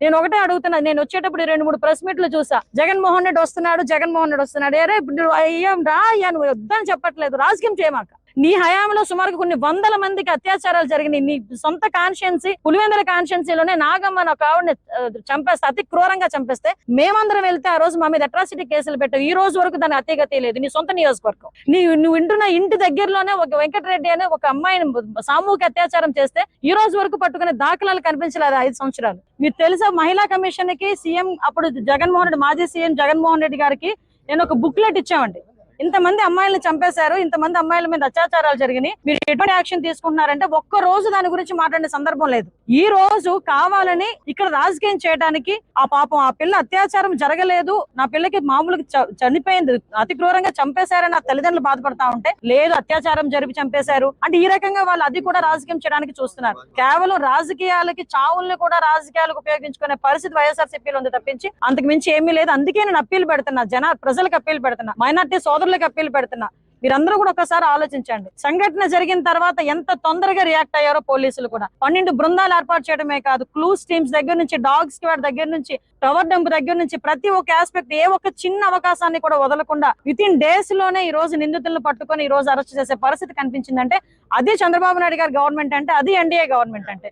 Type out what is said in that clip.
నేను ఒకటే అడుగుతున్నా, నేను వచ్చేటప్పుడు 2-3 ప్రెస్ మీట్లు చూసా, జగన్మోహన్ రెడ్డి వస్తున్నాడు, అరే ఇప్పుడు అయ్యాం రా అయ్యా, నువ్వు వద్దని చెప్పట్లేదు, రాజకీయం చేయమాక. నీ హయాంలో సుమారు కొన్ని వందల మందికి అత్యాచారాలు జరిగినాయి. నీ సొంత కాన్స్టిట్యున్సీ పులివెందుల కాన్స్టిట్యున్సీలోనే నాగమ్మ ఒక ఆవిడని చంపేస్తే, అతి క్రూరంగా చంపేస్తే మేమందరం వెళ్తే ఆ రోజు మా మీద అట్రాసిటీ కేసులు పెట్టావు. ఈ రోజు వరకు దాని అతిగతి లేదు. నీ సొంత నియోజకవర్గం, నువ్వు వింటున్న ఇంటి దగ్గరలోనే ఒక వెంకటరెడ్డి అనే ఒక అమ్మాయిని సామూహిక అత్యాచారం చేస్తే ఈ రోజు వరకు పట్టుకునే దాఖలాలు కనిపించలేదు 5 సంవత్సరాలు. మీకు తెలుసా, మహిళా కమిషన్ కి సీఎం అప్పుడు జగన్మోహన్ రెడ్డి, మాజీ సీఎం జగన్మోహన్ రెడ్డి గారికి నేను ఒక బుక్లెట్ ఇచ్చామండి. ఇంతమంది అమ్మాయిలను చంపేశారు, ఇంతమంది అమ్మాయిల మీద అత్యాచారాలు జరిగినాయి, మీరు ఎటువంటి యాక్షన్ తీసుకుంటున్నారంటే ఒక్క రోజు దాని గురించి మాట్లాడే సందర్భం లేదు. ఈ రోజు కావాలని ఇక్కడ రాజకీయం చేయడానికి, ఆ పాపం ఆ పిల్ల అత్యాచారం జరగలేదు, నా పిల్లకి మామూలుగా చనిపోయింది, అతి క్రూరంగా చంపేశారని ఆ తల్లిదండ్రులు బాధపడతా ఉంటే, లేదు అత్యాచారం జరిపి చంపేశారు అంటే ఈ రకంగా వాళ్ళు అది కూడా రాజకీయం చేయడానికి చూస్తున్నారు. కేవలం రాజకీయాలకి, చావుల్ని కూడా రాజకీయాలకు ఉపయోగించుకునే పరిస్థితి వైఎస్ఆర్సీపీలో ఉంది తప్పించి అంతకు మించి ఏమీ లేదు. అందుకే నేను అప్పీల్ పెడుతున్నా, ప్రజలకు అప్పీల్ పెడుతున్నా, మైనార్టీ సోదరులకు అప్పీల్ పెడుతున్నా, మీరందరూ కూడా ఒకసారి ఆలోచించండి. సంఘటన జరిగిన తర్వాత ఎంత తొందరగా రియాక్ట్ అయ్యారో పోలీసులు కూడా. 12 బృందాలు ఏర్పాటు చేయడమే కాదు, క్లూస్ టీమ్స్ దగ్గర నుంచి, డాగ్ స్క్వాడ్ దగ్గర నుంచి, టవర్ డంప్ దగ్గర నుంచి ప్రతి ఒక్క ఆస్పెక్ట్, ఏ ఒక్క చిన్న అవకాశాన్ని కూడా వదలకుండా వితిన్ డేస్ లోనే ఈ రోజు నిందితులను పట్టుకొని ఈ రోజు అరెస్ట్ చేసే పరిస్థితి కనిపించిందంటే అది చంద్రబాబు నాయుడు గారి గవర్నమెంట్ అంటే, అది ఎన్డీఏ గవర్నమెంట్ అంటే.